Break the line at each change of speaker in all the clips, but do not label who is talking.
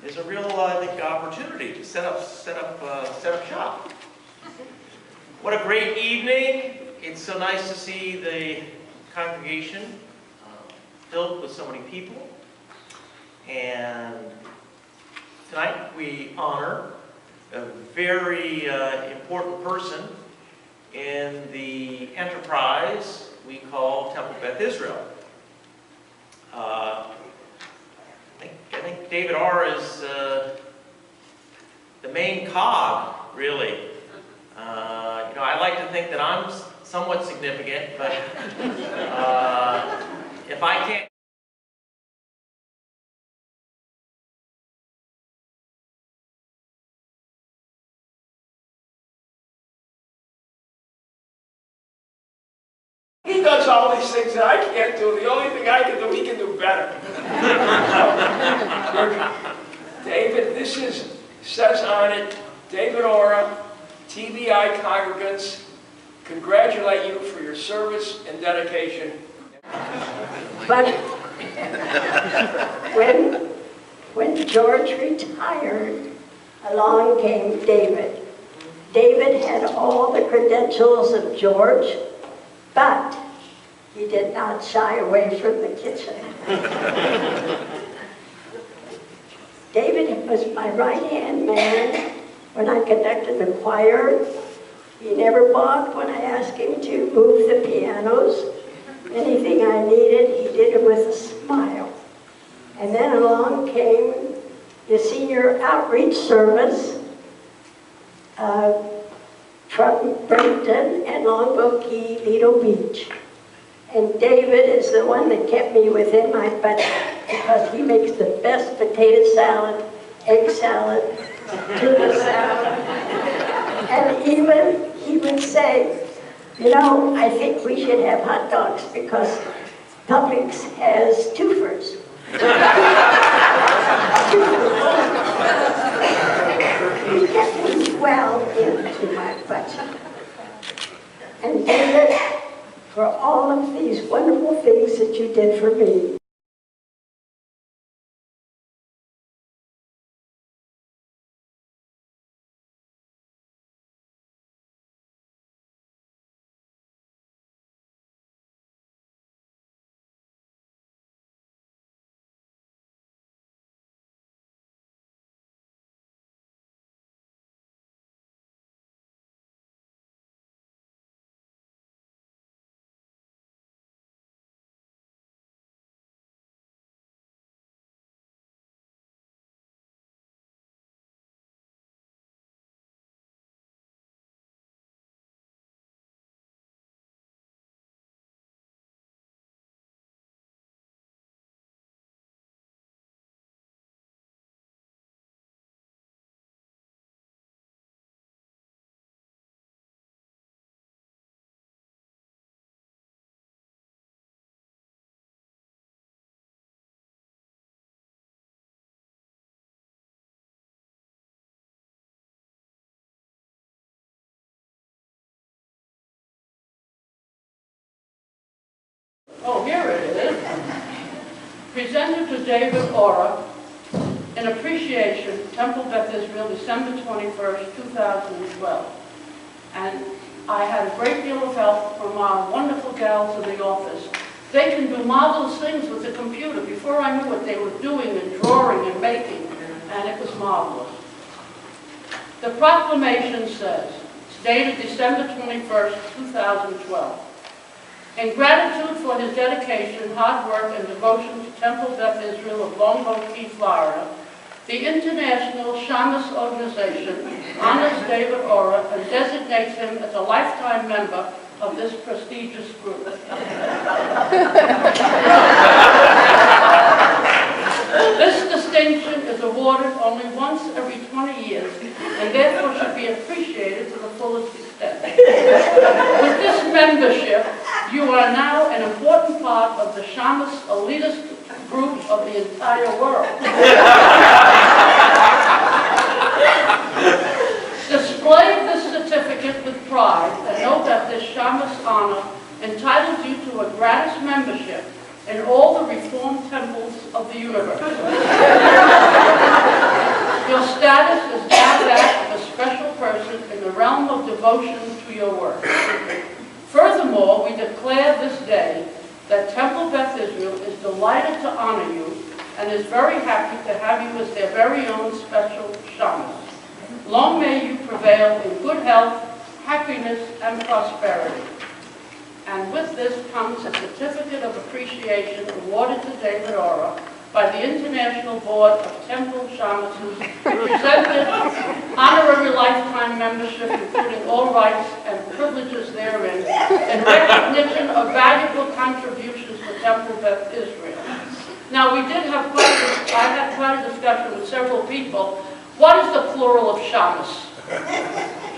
there's a real, I think, opportunity to set up shop. What a great evening! It's so nice to see the congregation filled with so many people. And tonight we honor a very important person in the enterprise we call Temple Beth Israel. I think David R. is the main cog, really. I like to think that I'm somewhat significant, but if I can't.
He does all these things that I can't do. The only thing I can do, he can do better. David, says on it, David Ora, TBI congregants, congratulate you for your service and dedication.
But when George retired, along came David. David had all the credentials of George, but he did not shy away from the kitchen. David was my right-hand man when I conducted the choir. He never balked when I asked him to move the pianos. Anything I needed, he did it with a smile. And then along came the senior outreach service from Brampton and Longboat Key, Lido Beach. And David is the one that kept me within my budget because he makes the best potato salad, egg salad, tuna salad. And even he would say, I think we should have hot dogs because Publix has twofers. He kept me well into my budget. And David, for all of these wonderful things that you did for me.
Oh, here it is. Presented to David Ora in appreciation, Temple Beth Israel, December 21st, 2012. And I had a great deal of help from our wonderful gals in the office. They can do marvelous things with the computer. Before I knew what they were doing and drawing and making, and it was marvelous. The proclamation says, it's dated December 21st, 2012. In gratitude for his dedication, hard work, and devotion to Temple Beth Israel of Longboat Key, Florida, the International Shamus Organization honors David Ora and designates him as a lifetime member of this prestigious group. This distinction is awarded only once every 20 years and therefore should be appreciated to the fullest extent. With this membership, you are now an important part of the Shamus elitist group of the entire world. Display this certificate with pride and know that this Shamus honor entitles you to a gratis membership in all the Reformed temples of the universe. devotion to your work. Furthermore, we declare this day that Temple Beth Israel is delighted to honor you and is very happy to have you as their very own special shaman. Long may you prevail in good health, happiness, and prosperity. And with this comes a certificate of appreciation awarded to David Ora by the International Board of Temple Shamans, presented honorary lifetime membership, including all rights and privileges therein, in recognition of valuable contributions to Temple Beth Israel. Now, I had quite a discussion with several people. What is the plural of shamus?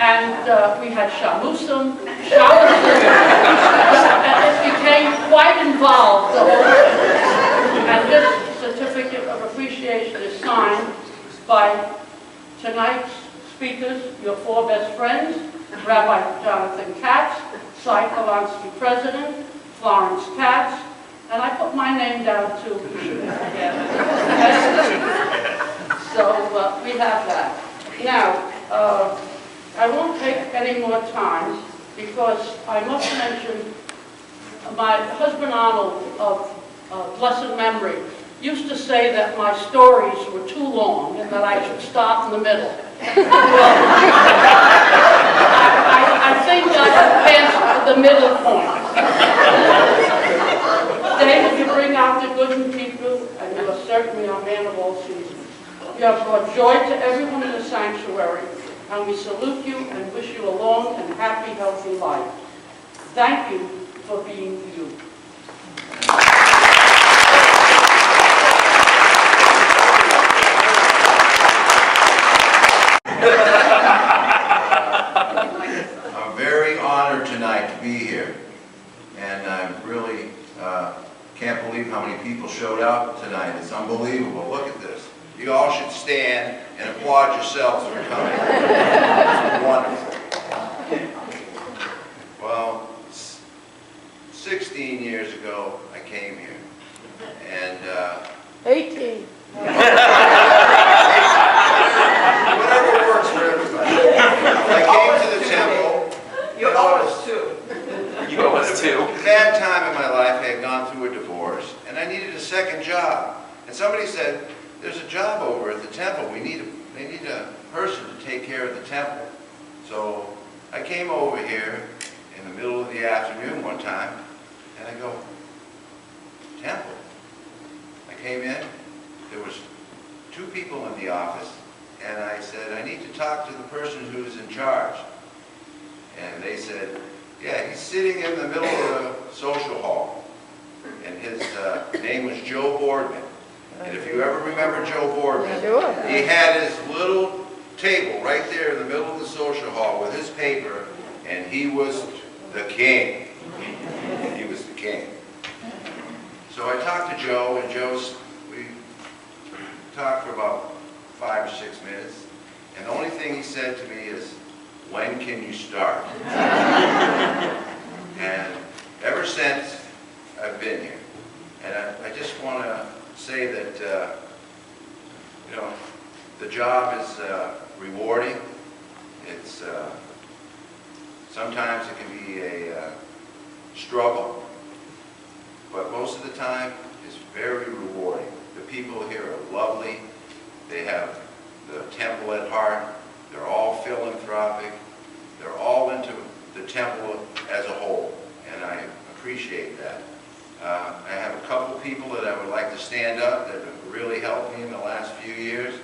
And we had shamusum, shamusum, and it became quite involved, the whole thing. And this certificate of appreciation is signed by tonight's speakers, your four best friends, Rabbi Jonathan Katz, Cy Polanski President, Florence Katz, and I put my name down too, you shouldn't forget. So we have that. Now, I won't take any more time because I must mention my husband Arnold of blessed memory used to say that my stories were too long and that I should stop in the middle. Well, I think I have passed the middle point. David, you bring out the good in people, and you are certainly a man of all seasons. You have brought joy to everyone in the sanctuary, and we salute you and wish you a long and happy, healthy life. Thank you for being you.
I'm very honored tonight to be here, and I really can't believe how many people showed up tonight. It's unbelievable. Look at this. You all should stand and applaud yourselves for coming. It's wonderful. Well, 16 years ago, I came here, and
18.
whatever works for everybody. I came to the temple.
You owe us two.
You owe us two.
At a bad time in my life, I had gone through a divorce, and I needed a second job. And somebody said, there's a job over at the temple. They need a person to take care of the temple. So I came over here in the middle of the afternoon one time, and I go, temple? I came in, there was two people in the office, and I said, I need to talk to the person who's in charge. And they said, yeah, he's sitting in the middle of the social hall. And his name was Joe Boardman. And if you ever remember Joe Boardman, he had his little table right there in the middle of the social hall with his paper, and he was the king. He was the king. So I talked to Joe, and we talked for about 5 or 6 minutes, and the only thing he said to me is, when can you start? And ever since, I've been here. And I just want to say that, you know, the job is rewarding. It's, sometimes it can be a struggle, but most of the time it's very rewarding. The people here are lovely. They have the temple at heart. They're all philanthropic. They're all into the temple as a whole, and I appreciate that. I have a couple people that I would like to stand up that have really helped me in the last few years.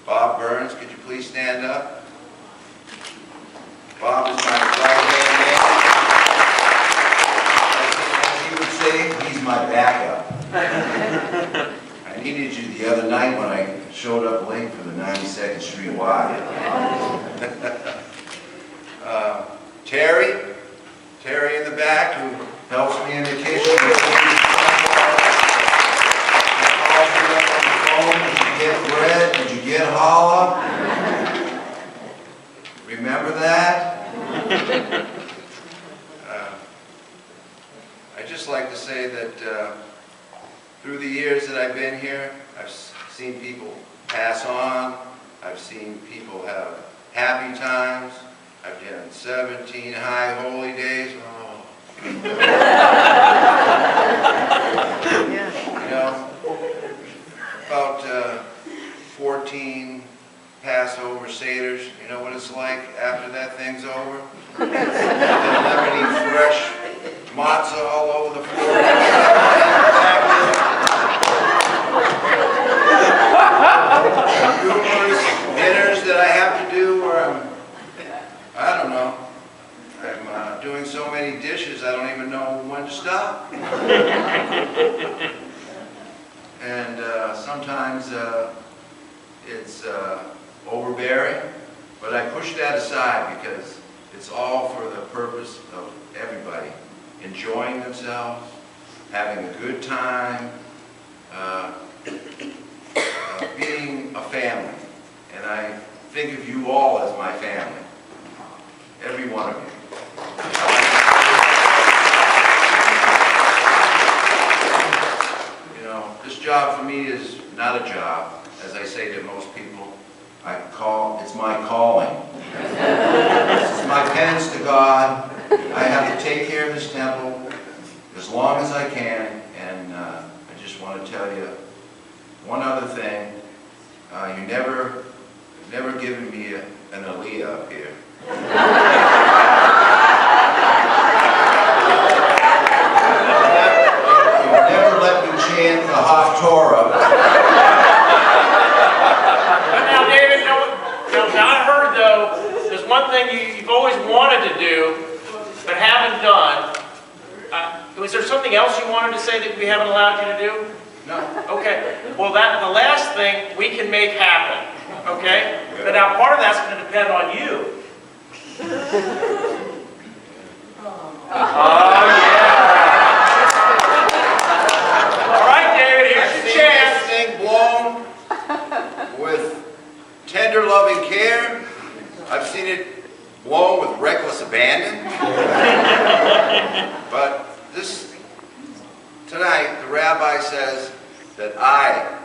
Bob Burns, could you please stand up? Bob is my right-hand man. As he would say, he's my backup. I needed you the other night when I showed up late for the 92nd Street Y. Terry in the back, who helps me in the kitchen. Did you get bread? Did you get challah? Remember that? I'd just like to say that through the years that I've been here, I've seen people pass on. I've seen people have happy times, I've done 17 high holy days. Oh. You know, about 14 Passover Seder's. You know what it's like after that thing's over? Lemony fresh matzah all over the floor. Numerous dinners that I have to do where I don't know. I'm doing so many dishes, I don't even know when to stop. And sometimes it's overbearing, but I push that aside because it's all for the purpose of everybody enjoying themselves, having a good time, being a family. And I think of you all as my family, every one of you. You know, this job for me is not a job. As I say to most people, it's my calling. This is my penance to God. I have to take care of this temple as long as I can, and I just want to tell you one other thing. You've never given me an aliyah up here. You've never let me chant the Haftorah.
Now, David, now I heard though, there's one thing you've always wanted to do, but haven't done. Was there something else you wanted to say that we haven't allowed you to do?
No.
Okay. Well, the last thing we can make happen. Okay? But now part of that's going to depend on you. Oh, yeah. All right, David, here's your chance.
This thing blown with tender, loving care. I've seen it blown with reckless abandon. But tonight, the rabbi says that I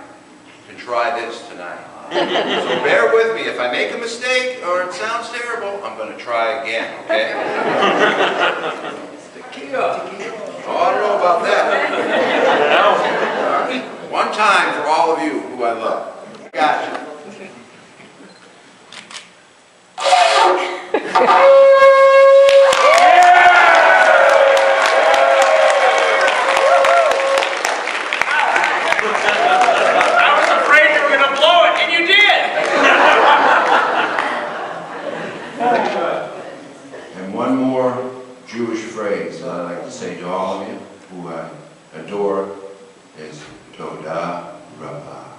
can try this tonight. So bear with me. If I make a mistake or it sounds terrible, I'm going to try again, okay? Oh, I don't know about that. One time for all of you who I love. Gotcha. And one more Jewish phrase that I like to say to all of you who I adore is Todah Rabbah.